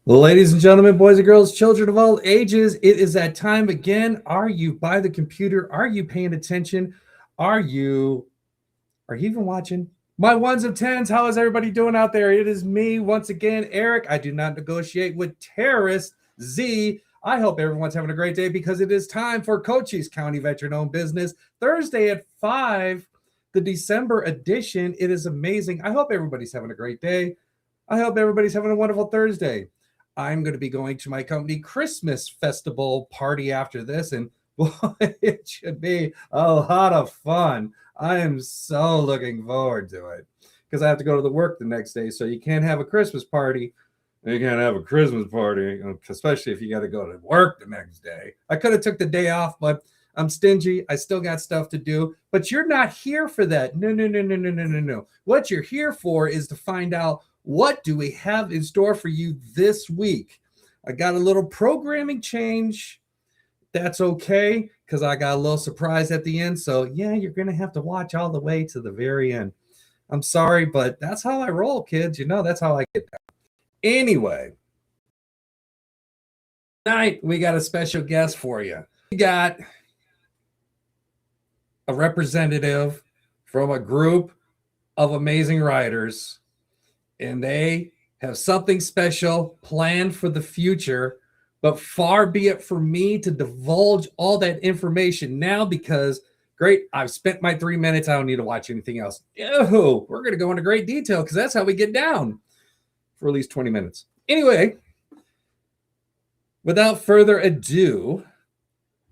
Ladies and gentlemen, boys and girls, children of all ages, it is that time again. Are you by the computer? Are you paying attention? Are you even watching? My ones of tens, how is everybody doing out there? It is me once again, Eric. I do not negotiate with terrorists. Z. I hope everyone's having a great day because it is time for Cochise County Veteran-Owned Business Thursday at 5, the December edition. It is amazing. I hope everybody's having a great day. I hope everybody's having a wonderful Thursday. I'm going to be going to my company Christmas festival party after this, and boy, it should be a lot of fun. I am so looking forward to it because I have to go to the work the next day. So you can't have a Christmas party. You can't have a Christmas party, especially if you got to go to work the next day. I could have took the day off, but I'm stingy. I still got stuff to do. But you're not here for that. No. What you're here for is to find out what do we have in store for you this week. I got a little programming change. That's okay, because I got a little surprise at the end. So, yeah, you're going to have to watch all the way to the very end. I'm sorry, but that's how I roll, kids. That's how I get down. Anyway, tonight we got a special guest for you. We got a representative from a group of amazing writers, and they have something special planned for the future. But far be it for me to divulge all that information now because, great, I've spent my 3 minutes. I don't need to watch anything else. Oh, we're going to go into great detail because that's how we get down for at least 20 minutes. Anyway, without further ado,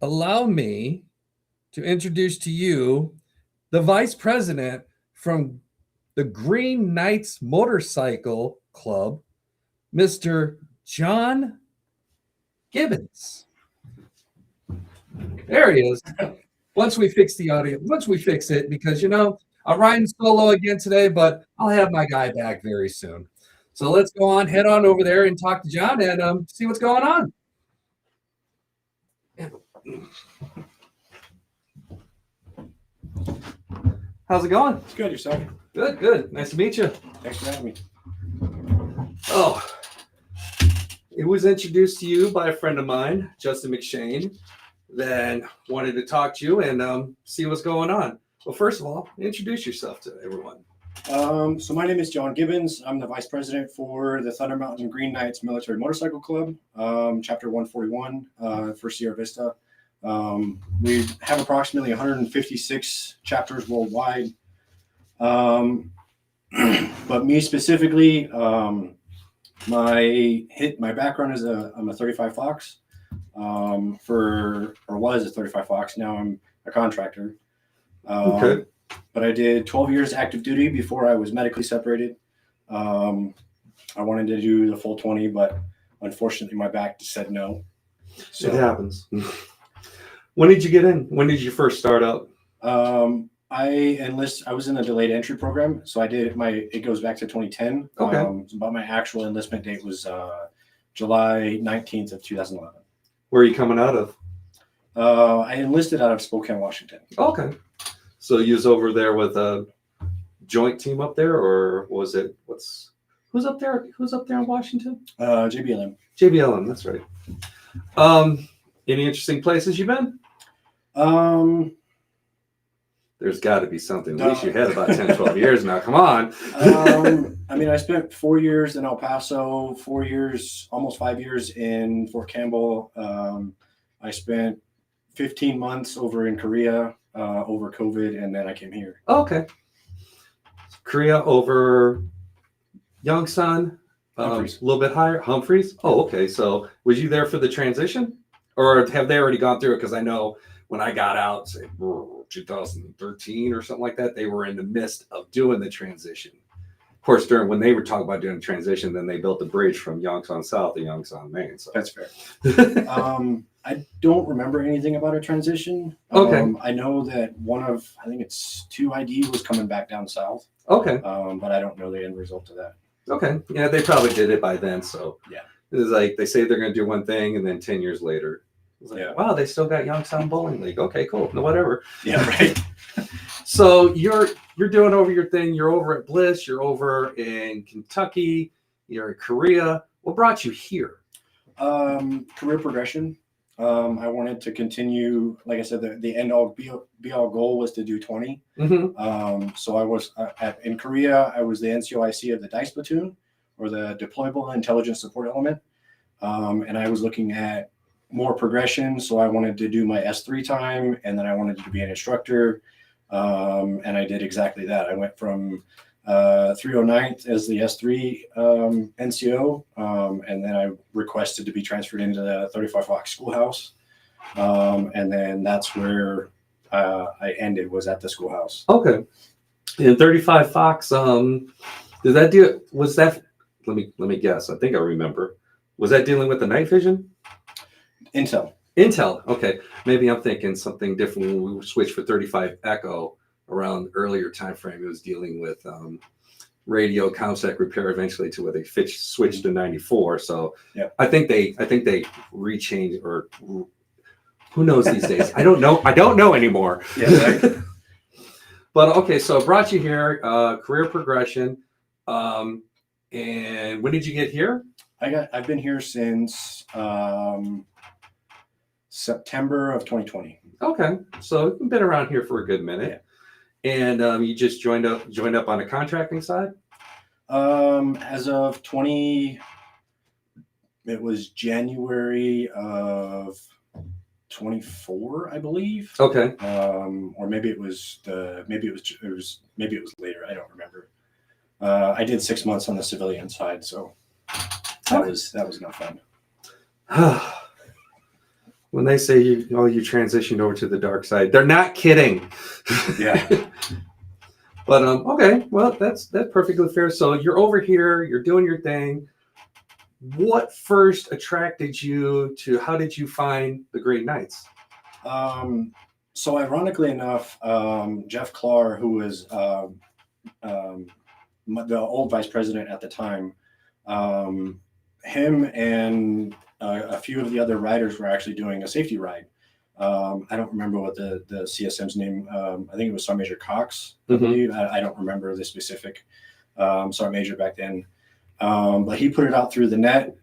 allow me to introduce to you the vice president from the Green Knights Motorcycle Club, Mr. John Gibbons. There he is. Once we fix the audio, because I'm riding solo again today, but I'll have my guy back very soon. So let's head on over there and talk to John and see what's going on. How's it going? It's good, yourself? Good. Nice to meet you. Thanks for having me. Oh, it was introduced to you by a friend of mine, Justin McShane, then wanted to talk to you and see what's going on. Well, first of all, introduce yourself to everyone. So my name is John Gibbons. I'm the vice president for the Thunder Mountain Green Knights Military Motorcycle Club, chapter 141 for Sierra Vista. We have approximately 156 chapters worldwide. But me specifically, my background is I'm a 35 Fox, was a 35 Fox. Now I'm a contractor. Okay. But I did 12 years active duty before I was medically separated. I wanted to do the full 20, but unfortunately my back said no. So it happens. When did you get in? When did you first start out? I was in a delayed entry program, so it goes back to 2010. Okay. But my actual enlistment date was July 19th of 2011. Where are you coming out of? I enlisted out of Spokane, Washington. Okay. So you was over there with a joint team up there, or was it who's up there? Who's up there in Washington? JBLM. JBLM, that's right. Any interesting places you've been? There's got to be something. At least you had about 10, 12 years now. Come on. I spent 4 years in El Paso, 4 years, almost 5 years in Fort Campbell. I spent 15 months over in Korea over COVID, and then I came here. Okay. Korea over Yongsan, a little bit higher. Humphreys? Oh, okay. So was you there for the transition? Or have they already gone through it? Because I know when I got out, say 2013 or something like that, they were in the midst of doing the transition. Of course, when they were talking about doing the transition, then they built the bridge from Yongsan South to Yongsan Main. So that's fair. I don't remember anything about a transition. Okay. I know that I think it's 2ID was coming back down south. Okay. But I don't know the end result of that. Okay. Yeah, they probably did it by then. So yeah. It's like they say they're going to do one thing, and then 10 years later, it's like, yeah. Wow, they still got Youngstown Bowling League. Okay, cool. No, whatever. Yeah, right. So you're doing over your thing. You're over at Bliss. You're over in Kentucky. You're in Korea. What brought you here? Career progression. I wanted to continue, like I said, the end all be all goal was to do 20. So I was in Korea, I was the NCOIC of the DICE platoon, or the Deployable Intelligence Support Element. And I was looking at more progression. So I wanted to do my S3 time, and then I wanted to be an instructor. And I did exactly that. I went from 309th as the S3 NCO, and then I requested to be transferred into the 35 Fox Schoolhouse, and then that's where I ended, was at the schoolhouse. Okay. And 35 Fox, did that deal? Was that? Let me guess. I think I remember. Was that dealing with the night vision? Intel. Okay. Maybe I'm thinking something different when we switched for 35 Echo around earlier time frame. It was dealing with radio ComSec repair eventually to where they switched to 94. So yeah. I think they rechanged, or who knows these days. I don't know anymore. Yeah. Right. But okay, so I brought you here, career progression. And when did you get here? I've been here since September of 2020. Okay, so you've been around here for a good minute. Yeah. And you just joined up on the contracting side? As of it was January of 24, I believe. Okay. Or maybe it was later. I don't remember. I did 6 months on the civilian side, so that was not fun. When they say you transitioned over to the dark side, they're not kidding. Yeah. But okay, well that's perfectly fair. So you're over here, you're doing your thing. What first attracted you to? How did you find the Green Knights? So ironically enough, Jeff Clark, who was the old vice president at the time, him and a few of the other riders were actually doing a safety ride. I don't remember what the CSM's name. I think it was Sergeant Major Cox. I believe. I don't remember the specific Sergeant Major back then. But he put it out through the net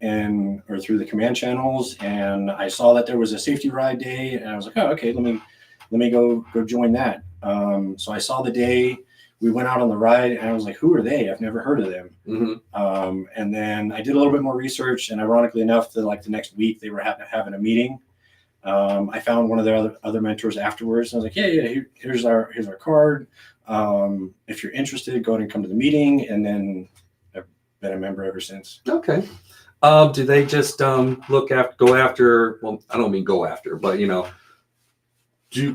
or through the command channels, and I saw that there was a safety ride day, and I was like, oh, okay, let me go join that. So I saw the day. We went out on the ride, and I was like, who are they? I've never heard of them. And then I did a little bit more research, and ironically enough, the next week they were having a meeting. I found one of their other mentors afterwards, and I was like, yeah, here's our card. If you're interested, go ahead and come to the meeting. And then I've been a member ever since. Okay. Do they just go after? Well, I don't mean go after, but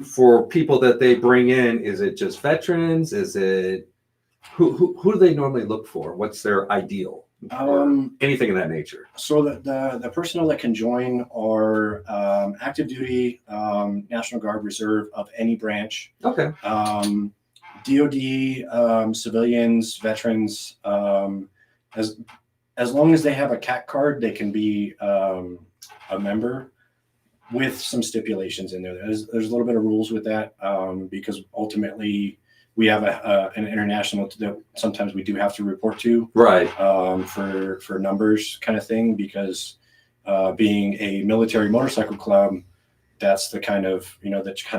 for people that they bring in, is it just veterans? Is it who do they normally look for? What's their ideal? Anything of that nature. So the personnel that can join are active duty, National Guard, Reserve of any branch. Okay. DOD, civilians, veterans. As long as they have a CAT card, they can be a member, with some stipulations in there. There's a little bit of rules with that, because ultimately we have an international that sometimes we do have to report to, right? For numbers kind of thing, because being a military motorcycle club, that's the kind of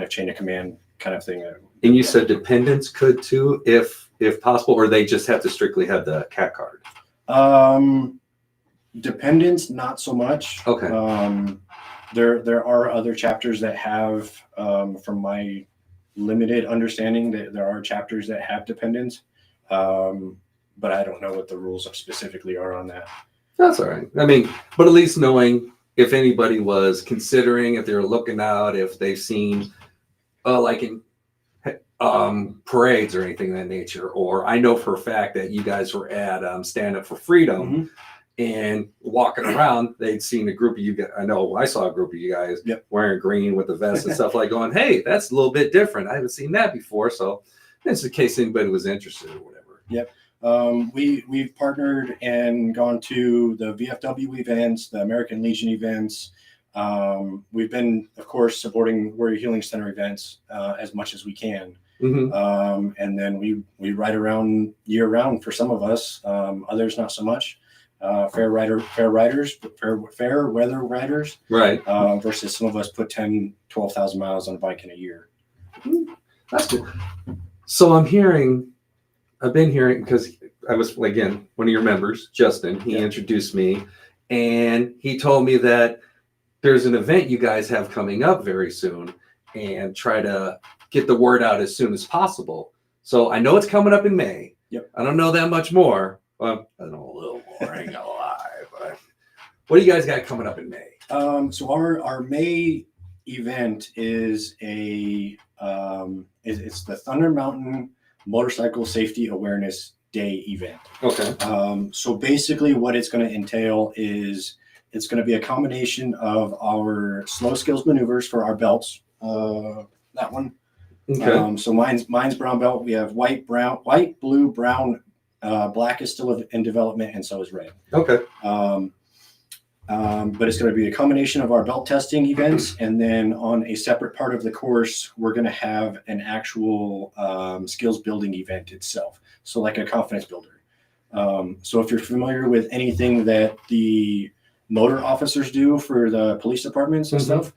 chain of command kind of thing. And you said dependents could too, if possible, or they just have to strictly have the CAT card? Dependents, not so much. Okay. There are other chapters that have, from my limited understanding, that there are chapters that have dependents, but I don't know what the rules specifically are on that. That's all right. I mean, but at least knowing if anybody was considering, if they're looking out, if they've seen, like in parades or anything of that nature, or I know for a fact that you guys were at Stand Up for Freedom. And walking around, they'd seen a group of you guys. I know I saw a group of you guys wearing green with the vest and stuff, like going, hey, that's a little bit different. I haven't seen that before. So it's in case anybody was interested or whatever. Yep. We've partnered and gone to the VFW events, the American Legion events. We've been, of course, supporting Warrior Healing Center events as much as we can. And then we ride around year round for some of us, others not so much. fair weather riders, Right. versus some of us put 12,000 miles on a bike in a year. That's cool. So I've been hearing, because I was, again, one of your members, Justin, he introduced me, and he told me that there's an event you guys have coming up very soon, and try to get the word out as soon as possible. So I know it's coming up in May. Yep. I don't know that much more. Well, I know a little more, I ain't gonna lie, but what do you guys got coming up in May? So our May event is it's the Thunder Mountain Motorcycle Safety Awareness Day event. Okay. So basically what it's going to entail is it's going to be a combination of our slow skills maneuvers for our belts. That one. Okay. So mine's brown belt. We have white, blue, brown, black is still in development, and so is red. Okay. But it's going to be a combination of our belt testing events, and then on a separate part of the course, we're going to have an actual skills building event itself. So like a confidence builder. So if you're familiar with anything that the motor officers do for the police departments and stuff,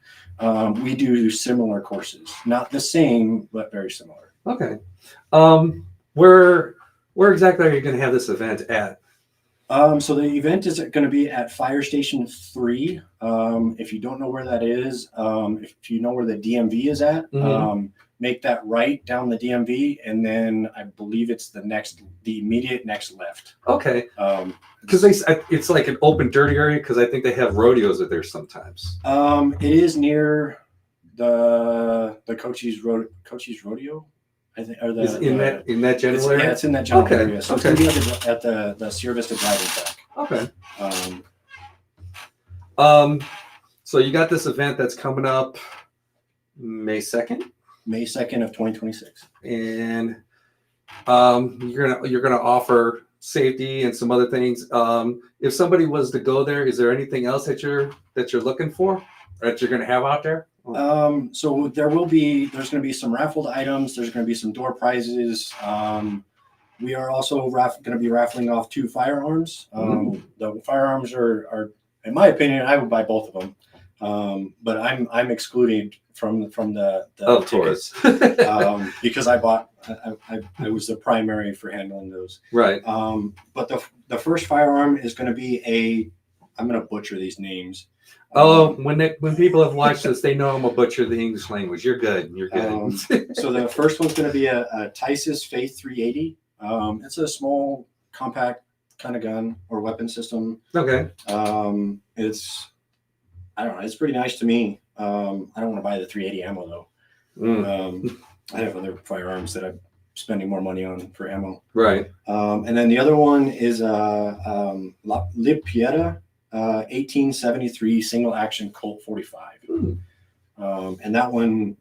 we do similar courses. Not the same, but very similar. Okay. Where exactly are you going to have this event at? So the event is going to be at Fire Station 3. If you don't know where that is, if you know where the DMV is at, make that right down the DMV, and then I believe it's the immediate next left. Okay. Because it's like an open dirt area, because I think they have rodeos there sometimes. It is near the Cochise Rodeo. I think, or in that general area. Yeah, it's in that general okay. area. So it's going to be at the Sierra Vista driving track. Okay. So you got this event that's coming up May 2nd? May 2nd of 2026. And you're gonna offer safety and some other things. If somebody was to go there, is there anything else that you're looking for, or that you're gonna have out there? So there's going to be some raffled items. There's going to be some door prizes. We are also going to be raffling off 2 firearms. The firearms are, in my opinion, I would buy both of them. But I'm excluded from the of tickets, course. because I was the primary for handling those. Right. But the first firearm is going to be I'm going to butcher these names. When people have watched this, they know I'm a butcher of the English language. You're good. You're good. So the first one's going to be a Tisis Faith 380. It's a small, compact kind of gun or weapon system. Okay. I don't know. It's pretty nice to me. I don't want to buy the 380 ammo though. I have other firearms that I'm spending more money on for ammo. Right. And then the other one is La Piedra 1873 single action Colt 45. And that one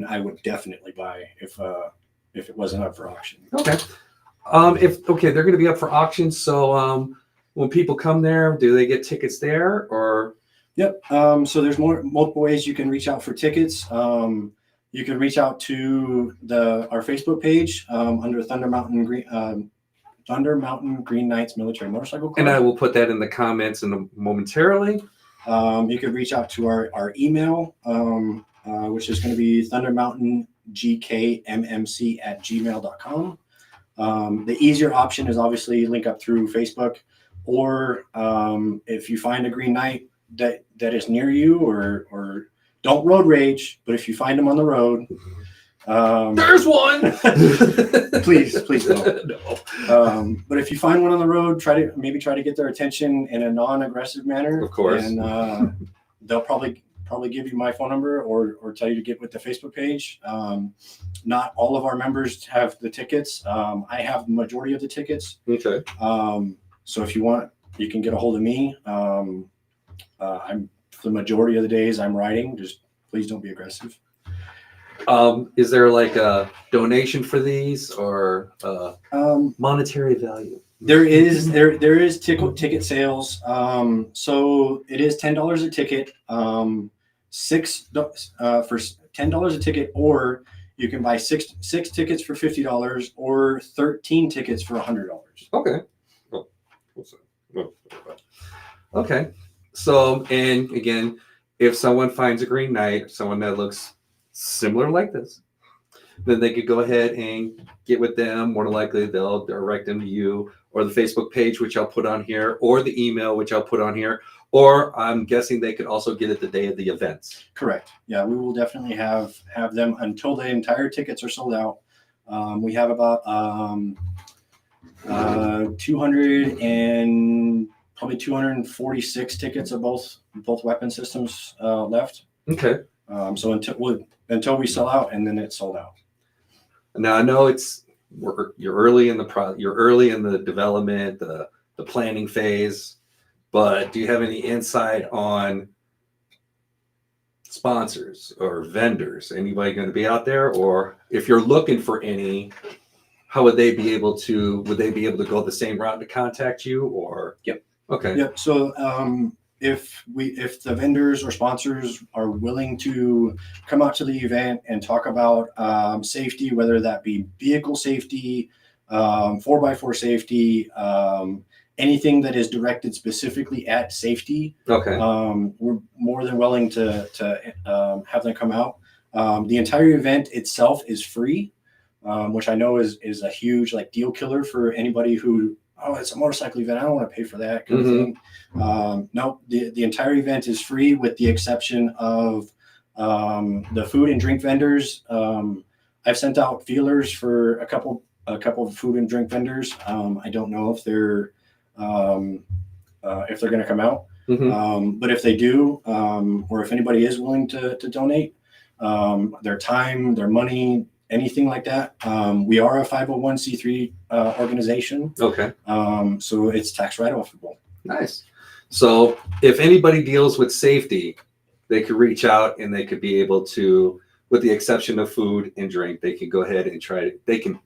I would definitely buy if it wasn't up for auction. Okay. They're going to be up for auction. So when people come there, do they get tickets there, or? Yep. So there's multiple ways you can reach out for tickets. You can reach out to our Facebook page under Thunder Mountain Green Knights Military Motorcycle Club. And I will put that in the comments momentarily. You can reach out to our email, which is going to be thundermountaingkmmc@gmail.com. The easier option is obviously link up through Facebook, or if you find a Green Knight that is near you, or don't road rage, but if you find them on the road, there's one. please don't. No. But if you find one on the road, try to get their attention in a non-aggressive manner. Of course. And they'll probably give you my phone number or tell you to get with the Facebook page. Not all of our members have the tickets. I have the majority of the tickets. Okay. So if you want, you can get a hold of me. I'm the majority of the days I'm riding. Just please don't be aggressive. Is there like a donation for these, or monetary value? There is ticket sales. So it is $10 a ticket. For $10 a ticket, or you can buy six tickets for $50, or 13 tickets for $100. Okay. Okay. So, and again, if someone finds a Green Knight, someone that looks similar like this, then they could go ahead and get with them. More than likely, they'll direct them to you or the Facebook page, which I'll put on here, or the email, which I'll put on here. Or I'm guessing they could also get it the day of the events. Correct. Yeah, we will definitely have them until the entire tickets are sold out. We have about 200 and probably 246 tickets of both weapon systems left. Okay. So until we sell out, and then it's sold out. Now I know you're early in the development, the planning phase, but do you have any insight on sponsors or vendors? Anybody going to be out there, or if you're looking for any, how would they be able to go the same route to contact you? Or Yep. Okay. Yep. So if the vendors or sponsors are willing to come out to the event and talk about safety, whether that be vehicle safety, 4x4 safety, anything that is directed specifically at safety, Okay. we're more than willing to have them come out. The entire event itself is free, which I know is a huge deal killer for anybody who, oh, it's a motorcycle event, I don't want to pay for that kind of thing. No, the entire event is free with the exception of the food and drink vendors. I've sent out feelers for a couple of food and drink vendors. I don't know if they're going to come out, but if they do, or if anybody is willing to donate their time, their money, anything like that, we are a 501c3 organization. Okay. So it's tax write-offable. Nice. So if anybody deals with safety, they could reach out and they could be able to, with the exception of food and drink, they can go ahead and they can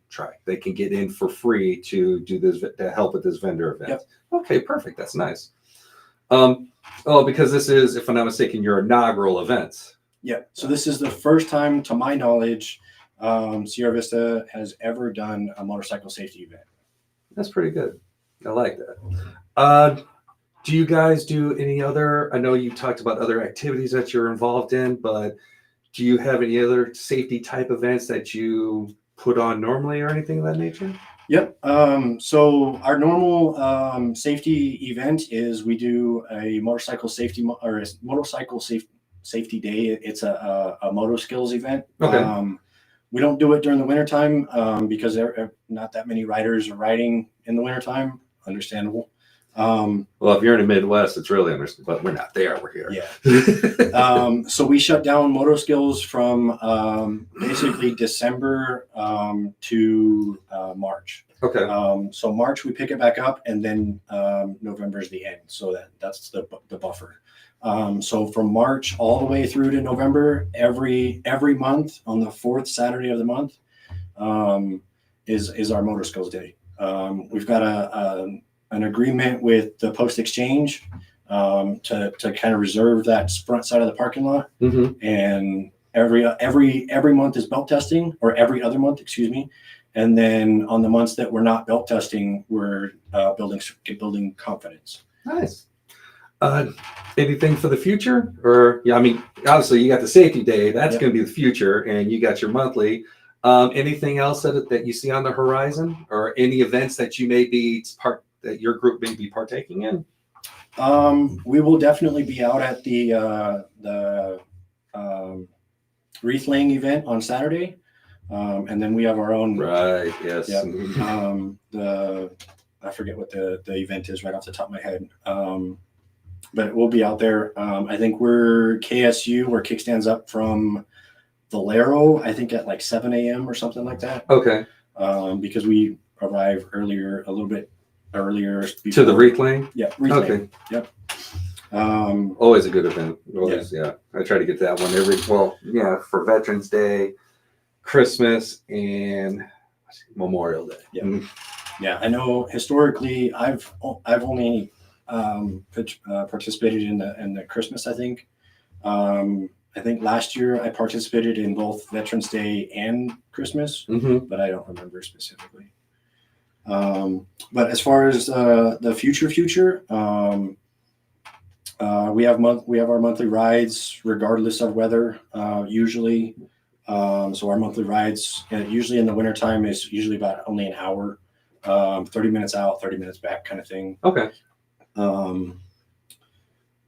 get in for free to do this, to help with this vendor event. Yep. Okay, perfect. That's nice. Because this is, if I'm not mistaken, your inaugural event. Yeah. So this is the first time, to my knowledge, Sierra Vista has ever done a motorcycle safety event. That's pretty good. I like that. Do you guys do any other, I know you talked about other activities that you're involved in, but do you have any other safety type events that you put on normally or anything of that nature? Yep. So our normal safety event is we do a motorcycle safety safety day. It's a moto skills event. Okay. We don't do it during the wintertime because there are not that many riders are riding in the wintertime. Understandable. Well, if you're in the Midwest, it's really understandable, but we're not there. We're here. Yeah. So we shut down moto skills from basically December to March. Okay. So March we pick it back up, and then November is the end. So that's the buffer. So from March all the way through to November, every month on the fourth Saturday of the month is our motor skills day. We've got an agreement with the Post Exchange to kind of reserve that front side of the parking lot. And every month is belt testing, or every other month, excuse me. And then on the months that we're not belt testing, we're building confidence. Nice. Anything for the future? Or yeah, I mean, obviously you got the safety day. That's going to be the future, and you got your monthly. Anything else that you see on the horizon, or any events that you may be that your group may be partaking in? We will definitely be out at the wreath laying event on Saturday, and then we have our own. Right. Yes. Yeah. I forget what the event is right off the top of my head. But we'll be out there. I think we're KSU, where kickstands up from Valero, I think at 7 a.m. or something like that. Okay. Because we arrive a little bit earlier. Before. To the wreath laying? Yeah. Okay. Yep. Always a good event. Always, yeah. I try to get that one for Veterans Day, Christmas, and Memorial Day. Yeah. Yeah. I know historically I've only participated in the Christmas, I think. I think last year I participated in both Veterans Day and Christmas, but I don't remember specifically. But as far as the future, We have our monthly rides regardless of weather, usually. So our monthly rides, usually in the wintertime, is usually about only an hour, 30 minutes out, 30 minutes back kind of thing. Okay.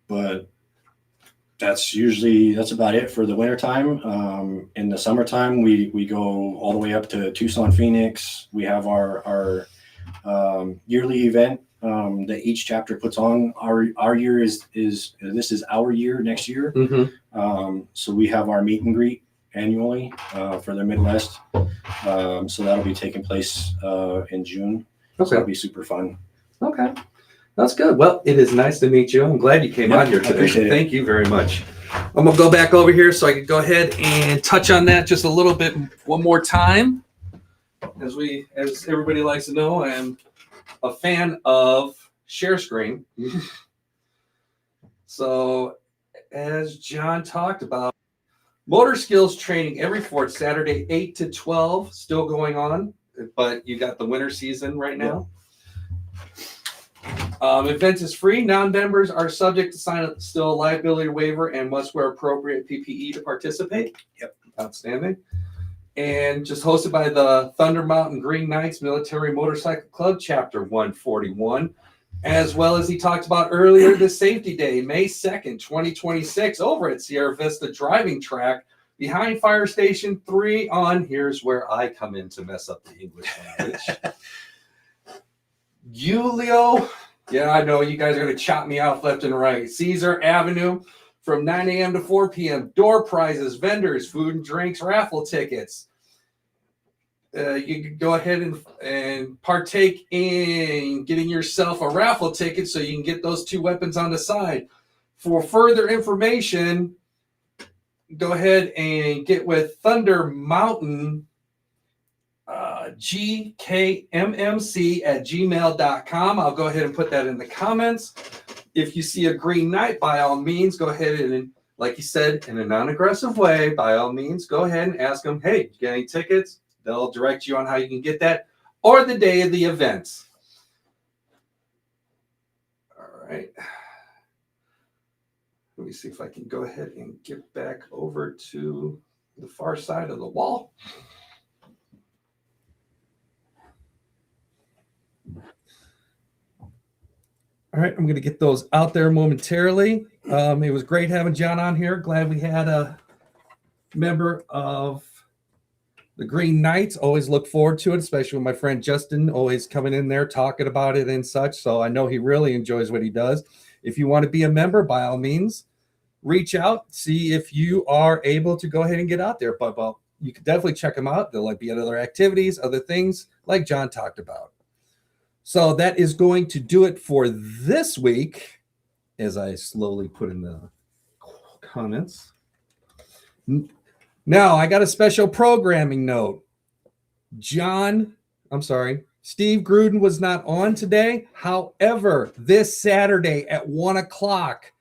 But that's about it for the wintertime. In the summertime, we go all the way up to Tucson, Phoenix. We have our yearly event that each chapter puts on. Our year is this is our year next year. Mm-hmm. So we have our meet and greet annually for the Midwest. So that'll be taking place in June. Okay. So that'll be super fun. Okay. That's good. Well, it is nice to meet you. I'm glad you came on here today. Thank you very much. I'm going to go back over here so I can go ahead and touch on that just a little bit one more time. As everybody likes to know, I am a fan of share screen. So as John talked about, motor skills training every fourth Saturday, 8 to 12, still going on, but you got the winter season right now. Event is free. Non-members are subject to sign up still a liability waiver and must wear appropriate PPE to participate. Yep. Outstanding. And just hosted by the Thunder Mountain Green Knights Military Motorcycle Club, Chapter 141. As well as he talked about earlier, the Safety Day, May 2nd, 2026, over at Sierra Vista Driving Track behind Fire Station 3 on, here's where I come in to mess up the English language. Julio, yeah, I know you guys are going to chop me off left and right. Caesar Avenue from 9 a.m. to 4 p.m. Door prizes, vendors, food and drinks, raffle tickets. You can go ahead and partake in getting yourself a raffle ticket so you can get those 2 weapons on the side. For further information, go ahead and get with Thunder Mountain gkmmc@gmail.com. I'll go ahead and put that in the comments. If you see a Green Knight, by all means, go ahead and, like you said, in a non-aggressive way, by all means, go ahead and ask them, hey, you get any tickets? They'll direct you on how you can get that, or the day of the events. All right. Let me see if I can go ahead and get back over to the far side of the wall. All right, I'm going to get those out there momentarily. It was great having John on here. Glad we had a member of the Green Knights. Always look forward to it, especially with my friend Justin always coming in there talking about it and such. So I know he really enjoys what he does. If you want to be a member, by all means, reach out, see if you are able to go ahead and get out there. But you can definitely check them out. There'll be other activities, other things like John talked about. So that is going to do it for this week, as I slowly put in the comments. Now, I got a special programming note. Steve Gruden was not on today. However, this Saturday at 1 o'clock,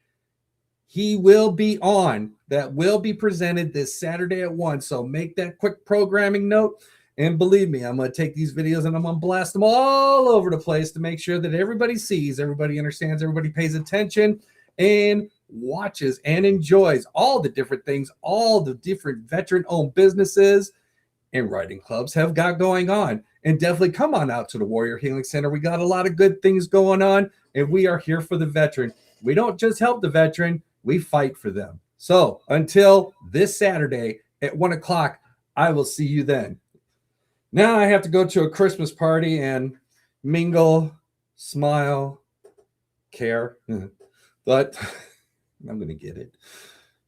he will be on. That will be presented this Saturday at 1. So make that quick programming note. And believe me, I'm going to take these videos and I'm going to blast them all over the place to make sure that everybody sees, everybody understands, everybody pays attention and watches and enjoys all the different things, all the different veteran-owned businesses and riding clubs have got going on. And definitely come on out to the Warrior Healing Center. We got a lot of good things going on, and we are here for the veteran. We don't just help the veteran, we fight for them. So until this Saturday at 1 o'clock, I will see you then. Now I have to go to a Christmas party and mingle, smile, care. But I'm going to get it.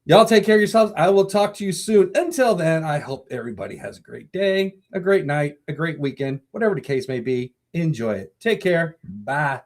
Y'all take care of yourselves. I will talk to you soon. Until then, I hope everybody has a great day, a great night, a great weekend, whatever the case may be. Enjoy it. Take care. Bye.